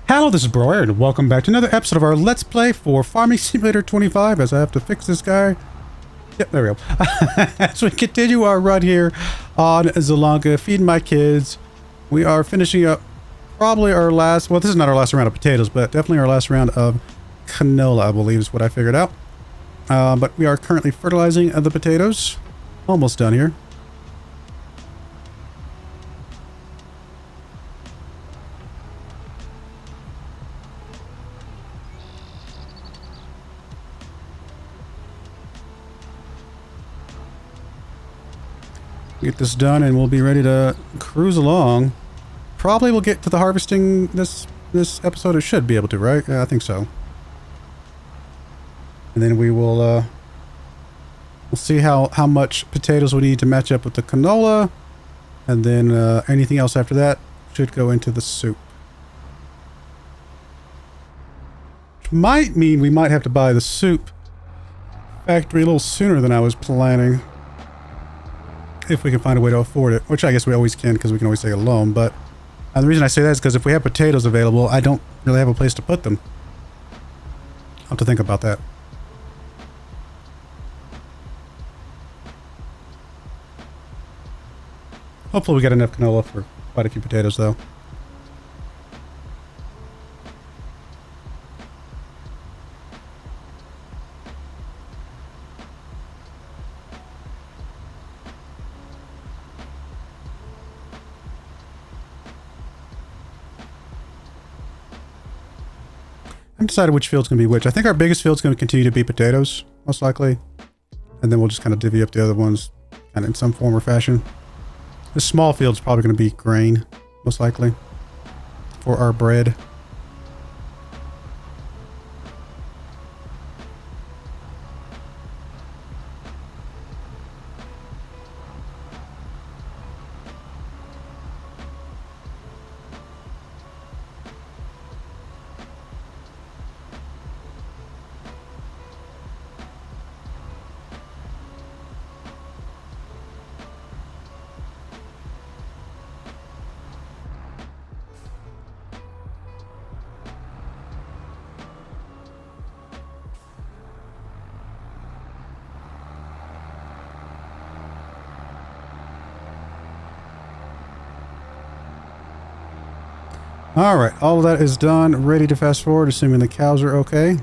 Hello, this is Broyar, and welcome back to another episode of our Let's Play for Farming Simulator 25, as I have to fix this guy. Yep, there we go. As we continue our run here on Zielonka, feeding my kids, we are finishing up probably our last, well, this is not our last round of potatoes, but definitely our last round of canola, I believe is what I figured out. But we are currently fertilizing the potatoes. Almost done here. Get this done and we'll be ready to cruise along. Probably we'll get to the harvesting this episode. It should be able to, right? Yeah, I think so. And then we will we'll see how much potatoes we need to match up with the canola, and then anything else after that should go into the soup. Which might mean we might have to buy the soup factory a little sooner than I was planning. If we can find a way to afford it, which I guess we always can because we can always take a loan, but the reason I say that is because if we have potatoes available, I don't really have a place to put them. I'll have to think about that. Hopefully we get enough canola for quite a few potatoes though. I haven't decided which field's going to be which. I think our biggest field's going to continue to be potatoes, most likely. And then we'll just kind of divvy up the other ones kind of in some form or fashion. The small field's probably going to be grain, most likely, for our bread. Alright, all of that is done, ready to fast forward, assuming the cows are okay.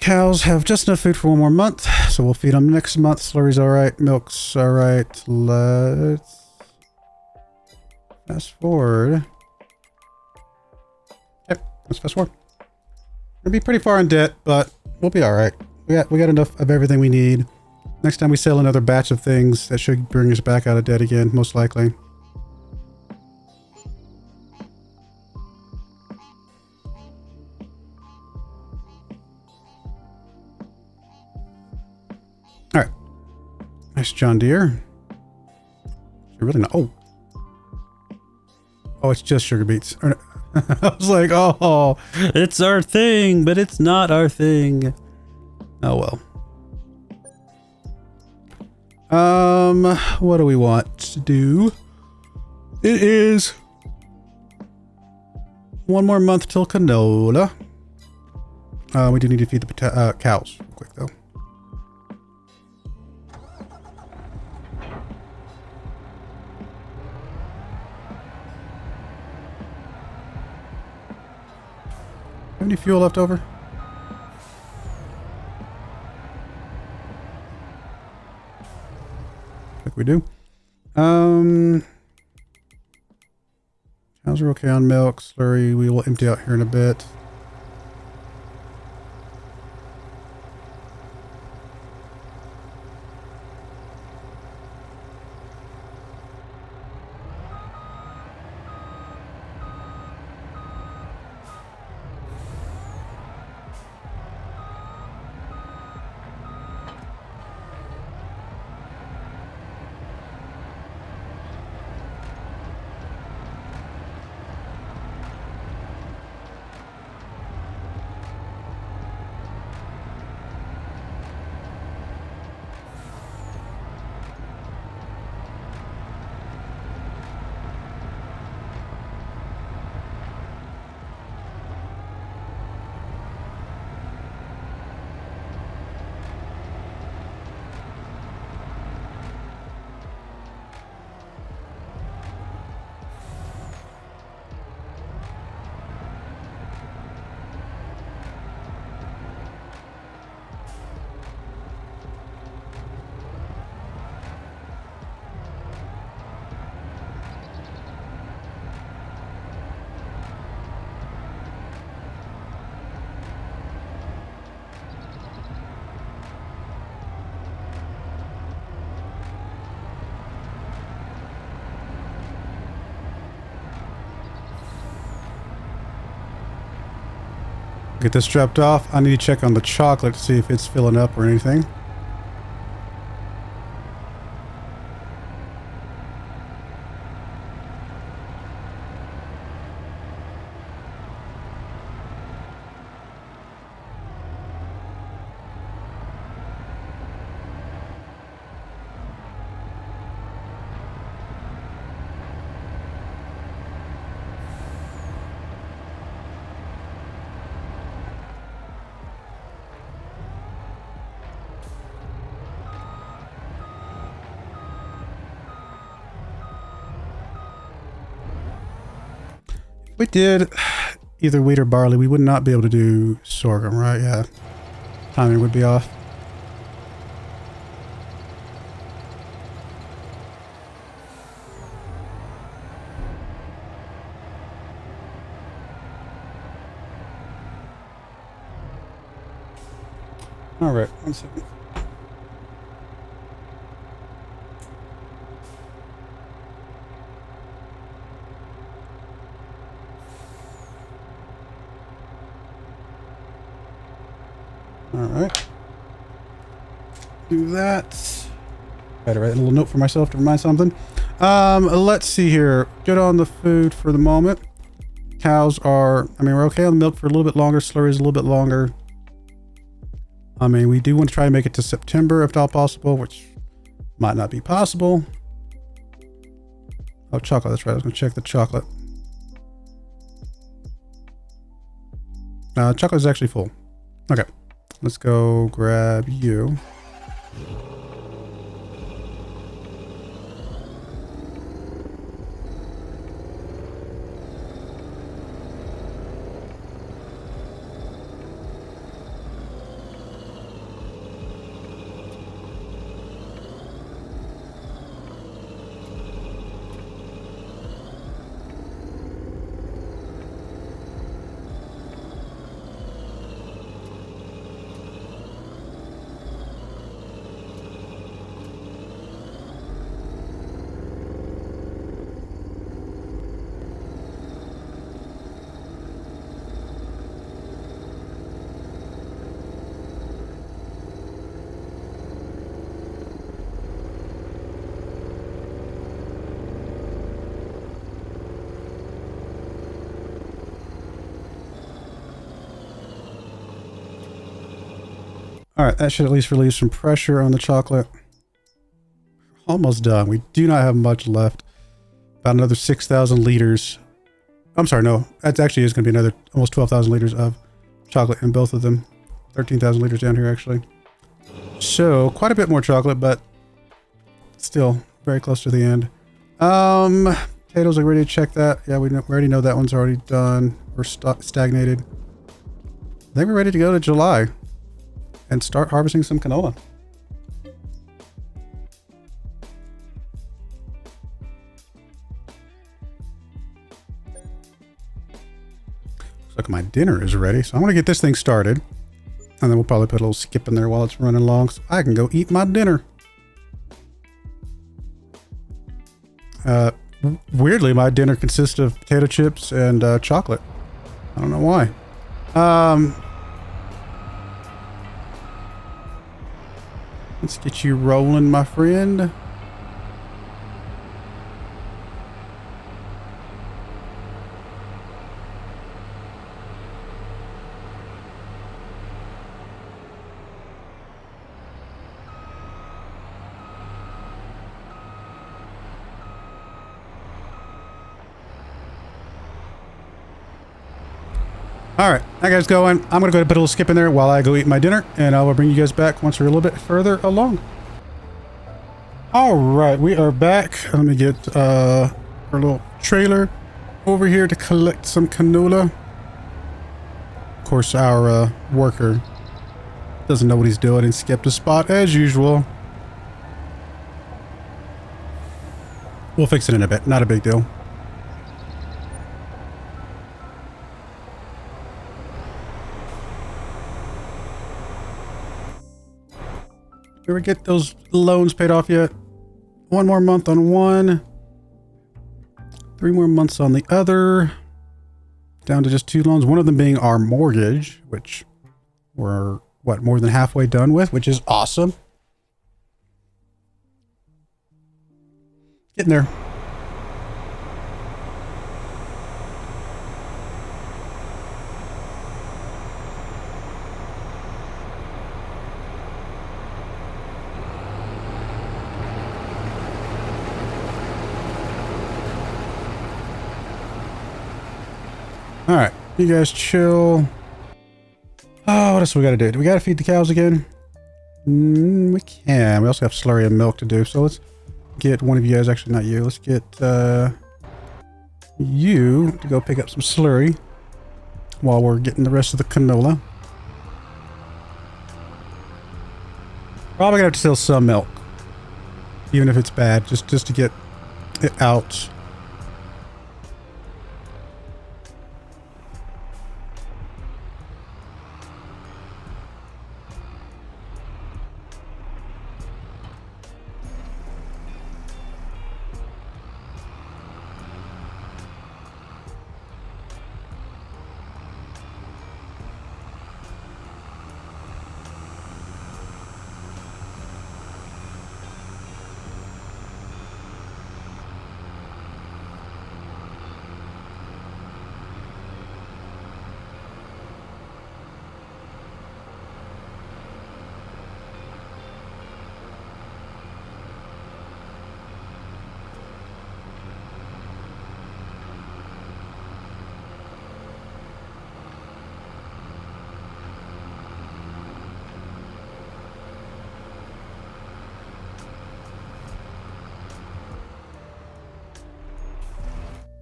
Cows have just enough food for one more month, so we'll feed them next month. Slurry's alright, milk's alright. Let's fast forward. Yep, let's fast forward. We'll be pretty far in debt, but we'll be alright. We got enough of everything we need. Next time we sell another batch of things, that should bring us back out of debt again, most likely. Alright. Nice John Deere. You're really not. Oh. Oh, it's just sugar beets. I was like, oh, it's our thing, but it's not our thing. Oh well. What do we want to do? It is one more month till canola. We do need to feed the cows real quick though. Have any fuel left over? I think we do. Cows are okay on milk. Slurry, we will empty out here in a bit. Get this dropped off. I need to check on the chocolate to see if it's filling up or anything. We did either wheat or barley. We would not be able to do sorghum, right? Yeah. Timing would be off. All right, 1 second. All right. Do that. Gotta write a little note for myself to remind something. Let's see here. Good on the food for the moment. Cows are, I mean, we're okay on the milk for a little bit longer. Slurries a little bit longer. I mean, we do want to try to make it to September if at all possible, which might not be possible. Oh, chocolate. That's right. I was going to check the chocolate. Chocolate is actually full. Okay. Let's go grab you. All right, that should at least relieve some pressure on the chocolate. Almost done. We do not have much left. About another 6,000 liters. I'm sorry, no. That actually is going to be another almost 12,000 liters of chocolate in both of them. 13,000 liters down here, actually. So, quite a bit more chocolate, but still very close to the end. Potatoes, are ready to check that? Yeah, we already know that one's already done. We're stagnated. I think we're ready to go to July and start harvesting some canola. Looks like my dinner is ready, so I'm gonna get this thing started. And then we'll probably put a little skip in there while it's running along so I can go eat my dinner. Weirdly, my dinner consists of potato chips and chocolate. I don't know why. Let's get you rolling, my friend. All right, that guy's going. I'm gonna go put a little skip in there while I go eat my dinner, and I will bring you guys back once we're a little bit further along. All right, we are back. Let me get our little trailer over here to collect some canola. Of course, our worker doesn't know what he's doing and skipped a spot as usual. We'll fix it in a bit. Not a big deal. Did we get those loans paid off yet? 1 more month on one. 3 more months on the other. down to just 2 loans. One of them being our mortgage, which we're, what, more than halfway done with, which is awesome. Getting there. All right, you guys chill. Oh, what else we got to do? Do we got to feed the cows again? We can. We also have slurry and milk to do. So let's get one of you guys. Actually, not you. Let's get you to go pick up some slurry while we're getting the rest of the canola. Probably gonna have to sell some milk, even if it's bad, just to get it out.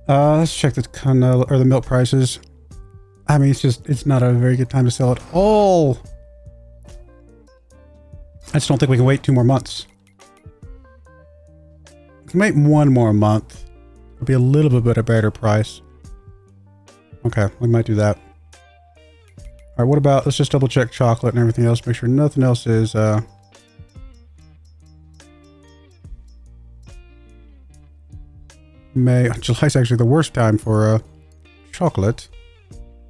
Let's check the canola or the milk prices. I mean, it's not a very good time to sell it all. I just don't think we can wait 2 more months. We can wait 1 more month. It'll be a little bit of a better price. Okay, we might do that. All right, what about, let's just double check chocolate and everything else. Make sure nothing else is, May. July's actually the worst time for chocolate.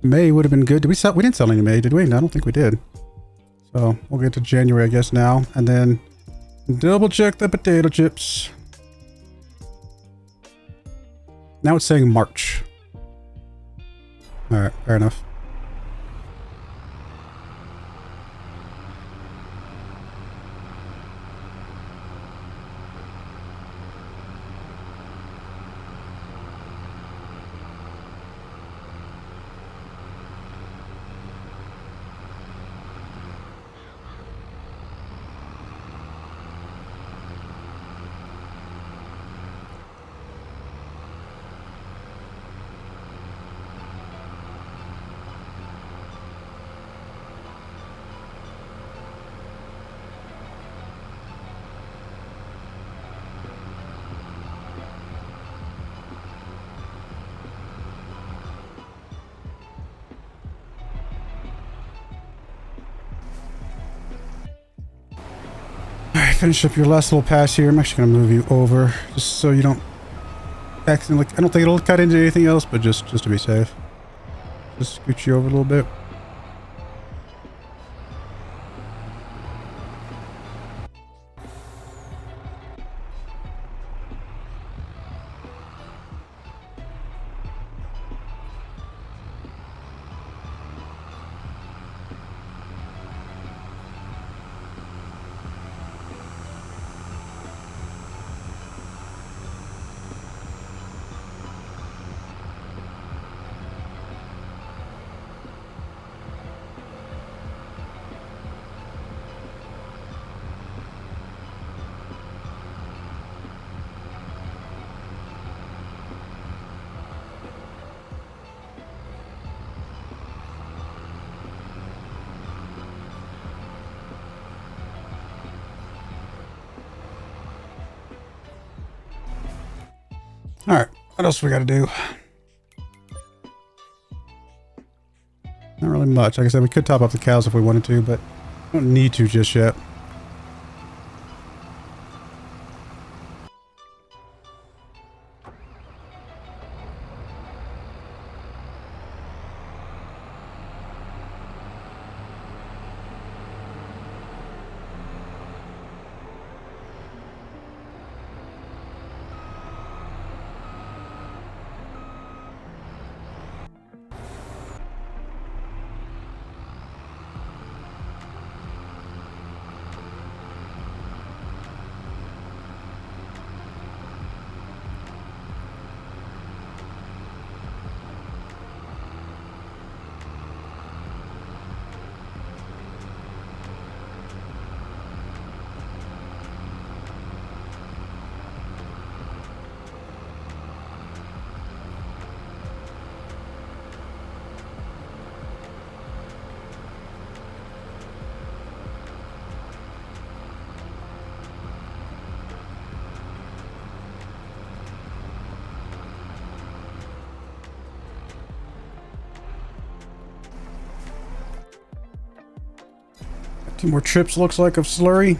May would have been good. Did we sell? We didn't sell any May, did we? No, I don't think we did. So we'll get to January, I guess, now, and then double check the potato chips. Now it's saying March. All right, fair enough. Finish up your last little pass here. I'm actually going to move you over just so you don't accidentally, I don't think it'll cut into anything else, but just to be safe. Just scoot you over a little bit. All right, what else we got to do? Not really much. Like I said, we could top up the cows if we wanted to, but we don't need to just yet. 2 more trips looks like of slurry.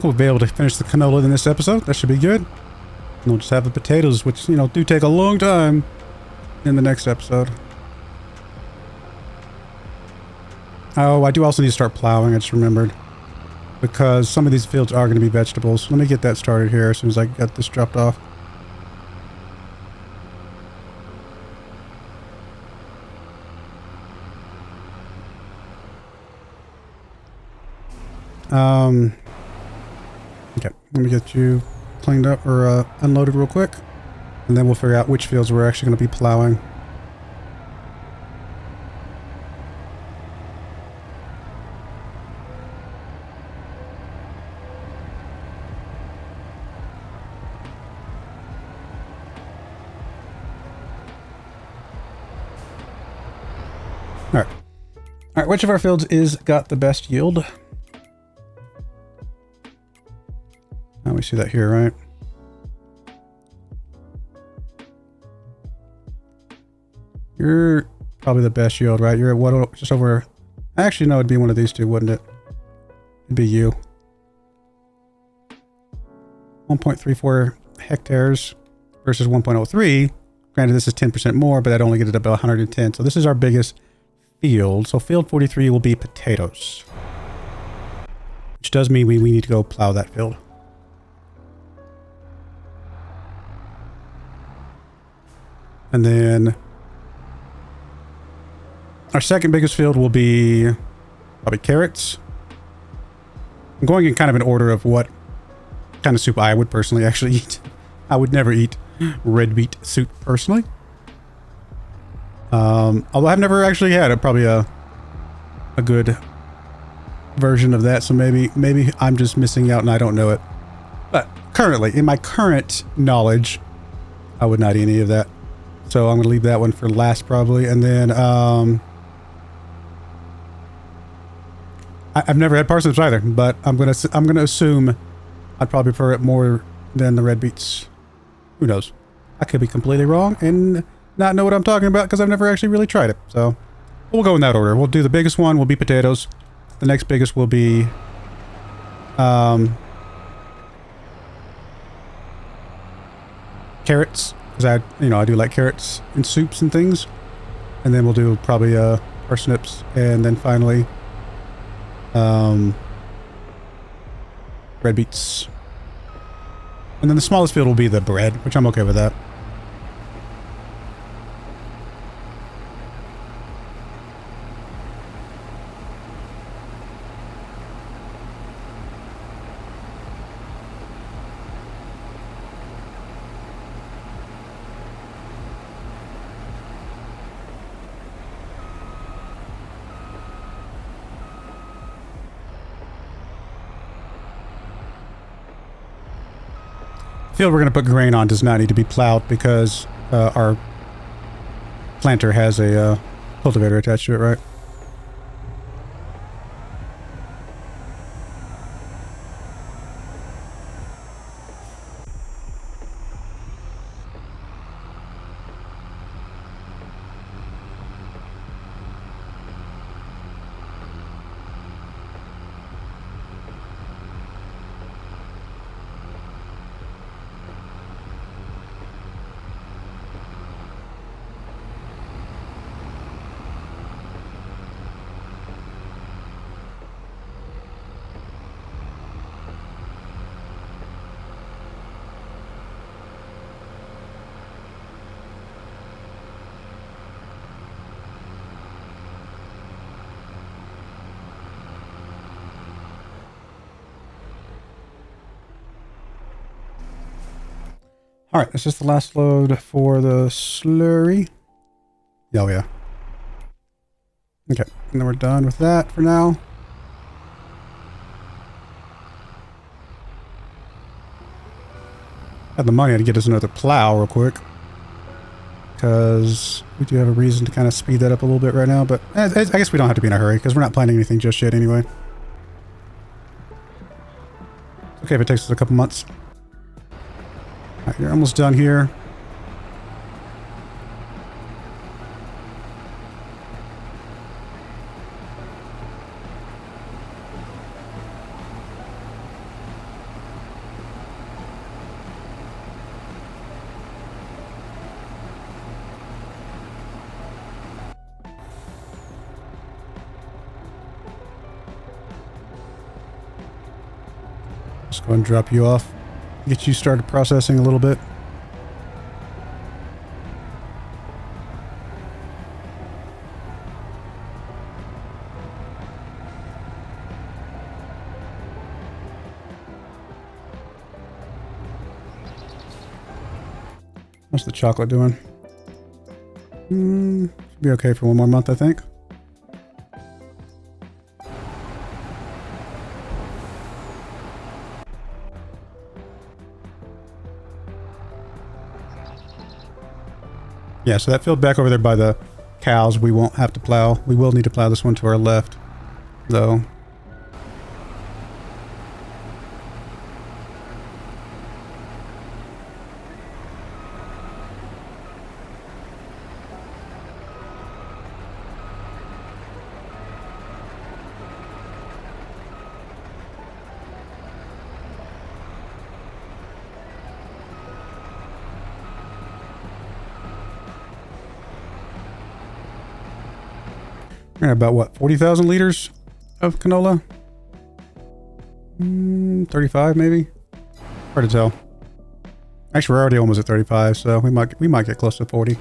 We'll be able to finish the canola in this episode. That should be good. And we'll just have the potatoes, which, you know, do take a long time, in the next episode. Oh, I do also need to start plowing, I just remembered. Because some of these fields are going to be vegetables. Let me get that started here as soon as I get this dropped off. Okay, let me get you cleaned up or unloaded real quick. And then we'll figure out which fields we're actually going to be plowing. Alright. Alright, which of our fields is got the best yield? Oh, we see that here, right? You're probably the best yield, right? You're at what, just over... Actually, no, it'd be one of these two, wouldn't it? It'd be you. 1.34 hectares versus 1.03. Granted, this is 10% more, but I'd only get it about 110. So this is our biggest field. So field 43 will be potatoes. Which does mean we need to go plow that field. And then our second biggest field will be probably carrots. I'm going in kind of an order of what kind of soup I would personally actually eat. I would never eat red beet soup personally. Although I've never actually had probably a good version of that, so maybe I'm just missing out and I don't know it. But currently, in my current knowledge, I would not eat any of that. So I'm going to leave that one for last probably. And then I've never had parsnips either, but I'm going to assume I'd probably prefer it more than the red beets. Who knows? I could be completely wrong and not know what I'm talking about because I've never actually really tried it. So we'll go in that order. We'll do the biggest one will be potatoes. The next biggest will be carrots. Because I do like carrots in soups and things. And then we'll do probably parsnips. And then finally, red beets. And then the smallest field will be the bread, which I'm okay with that. The field we're going to put grain on does not need to be plowed because our planter has a cultivator attached to it, right? All right, this is the last load for the slurry. Oh, yeah. Okay, and then we're done with that for now. Have the money to get us another plow real quick. Because we do have a reason to kind of speed that up a little bit right now, but I guess we don't have to be in a hurry because we're not planning anything just yet anyway. It's okay if it takes us a couple months. All right, you're almost done here. Just go ahead and drop you off. Get you started processing a little bit. What's the chocolate doing? Should be okay for one more month, I think. Yeah, so that field back over there by the cows, we won't have to plow. We will need to plow this one to our left, though. We're at about, what, 40,000 liters of canola? 35 maybe? Hard to tell. Actually, we're already almost at 35, so we might get close to 40.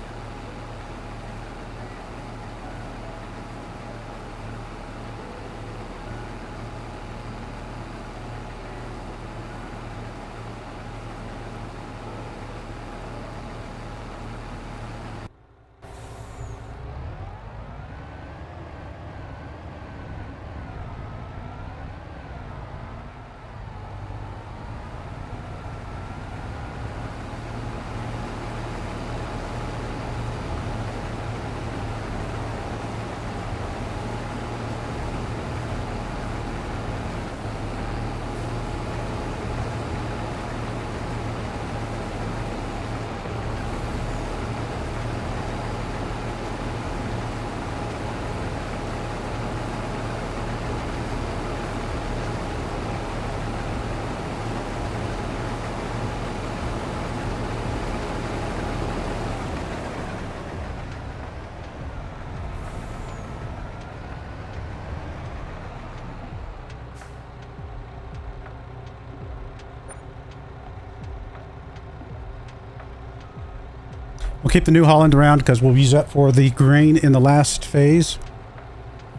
We'll keep the New Holland around because we'll use that for the grain in the last phase.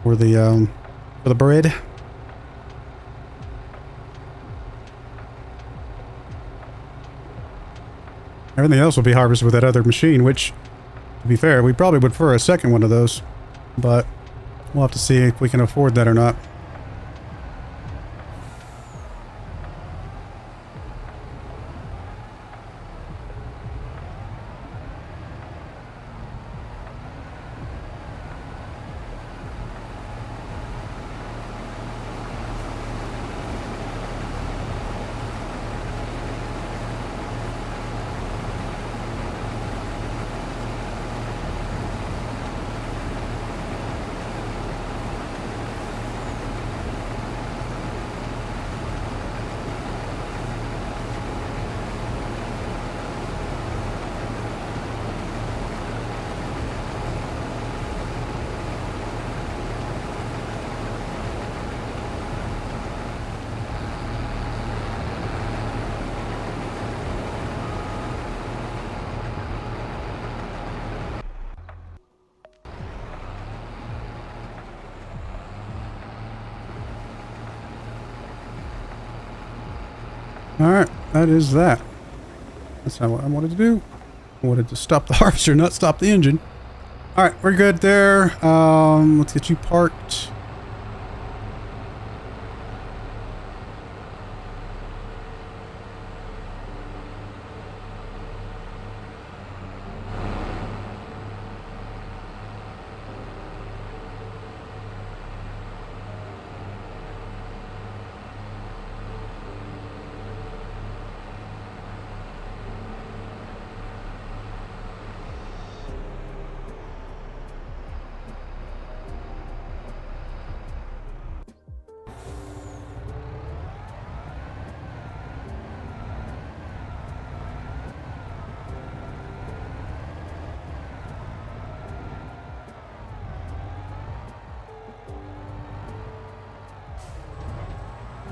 For the bread. Everything else will be harvested with that other machine, which, to be fair, we probably would prefer a second one of those. But we'll have to see if we can afford that or not. Alright, that is that. That's not what I wanted to do. I wanted to stop the harvester, not stop the engine. All right, we're good there. Let's get you parked.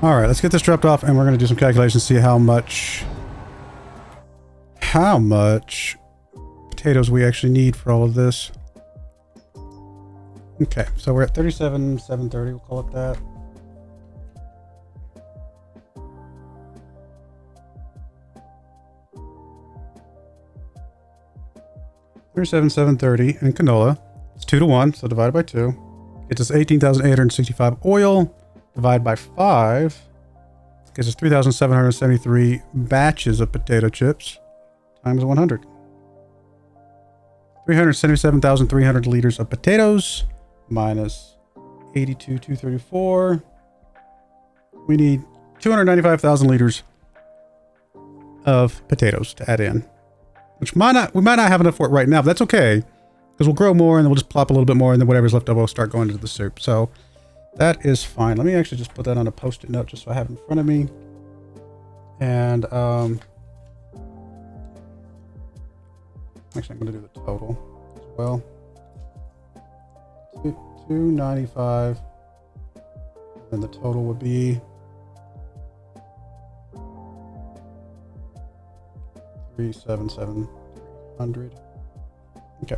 All right, let's get this dropped off and we're going to do some calculations, see how much potatoes we actually need for all of this. Okay, so we're at 37,730, we'll call it that. $37,730 in canola. It's 2 to 1, so divided by 2. Gets us 18,865 oil. Divide by 5. Gives us 3,773 batches of potato chips. Times 100. 377,300 liters of potatoes. Minus 82,234. We need 295,000 liters of potatoes to add in. Which we might not have enough for it right now, but that's okay. Because we'll grow more and then we'll just plop a little bit more and then whatever's left over will start going into the soup. So that is fine. Let me actually just put that on a post-it note just so I have it in front of me. And actually I'm going to do the total as well. 295. And the total would be 377,300. Okay.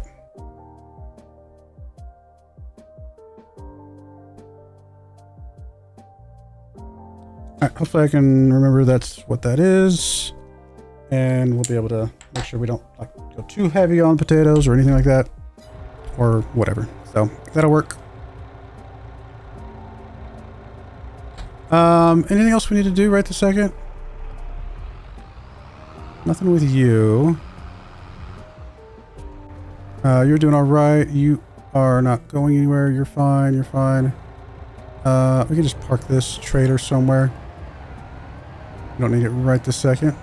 Alright, hopefully I can remember that's what that is. And we'll be able to make sure we don't go too heavy on potatoes or anything like that. Or whatever. So, that'll work. Anything else we need to do right this second? Nothing with you. You're doing alright. You are not going anywhere. You're fine. You're fine. We can just park this trailer somewhere. We don't need it right this second.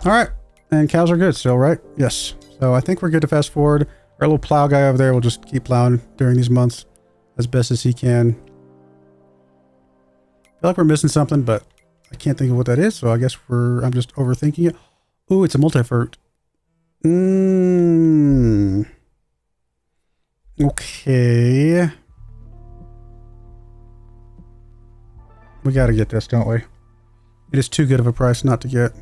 All right, and cows are good still, right? Yes. So I think we're good to fast forward. Our little plow guy over there will just keep plowing during these months as best as he can. I feel like we're missing something, but I can't think of what that is, so I guess I'm just overthinking it. Ooh, it's a multi-fruit. Okay. We gotta get this, don't we? It is too good of a price not to get.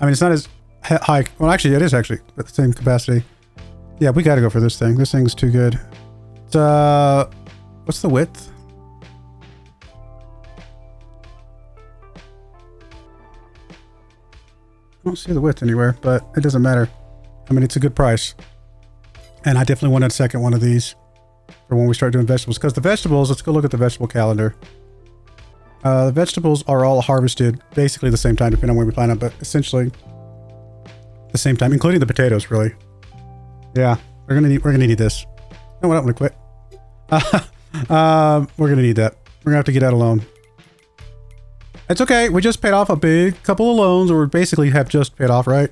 I mean, it's not as high. Well, actually, it is actually at the same capacity. Yeah, we gotta go for this thing. This thing's too good. It's, what's the width? I don't see the width anywhere, but it doesn't matter. I mean, it's a good price. And I definitely want a second one of these for when we start doing vegetables. Because the vegetables, let's go look at the vegetable calendar. The vegetables are all harvested basically the same time, depending on where we plant them, but essentially the same time, including the potatoes, really. Yeah, we're gonna need this. No, I don't want to quit. We're gonna need that. We're gonna have to get out of loan. It's okay. We just paid off a big couple of loans, or basically have just paid off, right?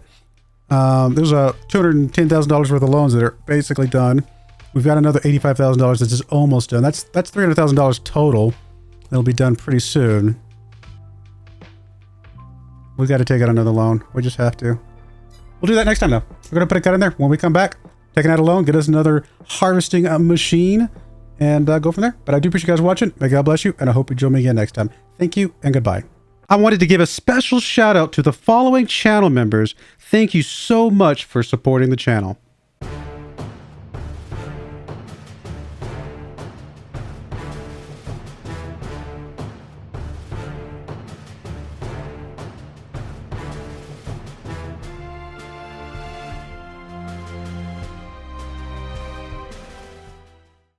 There's a $210,000 worth of loans that are basically done. We've got another $85,000 that's just almost done. That's $300,000 total. It'll be done pretty soon. We got to take out another loan. We just have to. We'll do that next time, though. We're going to put a cut in there. When we come back, taking out a loan, get us another harvesting machine. and go from there. But I do appreciate you guys watching. May God bless you, and I hope you join me again next time. Thank you, and goodbye. I wanted to give a special shout out to the following channel members. Thank you so much for supporting the channel.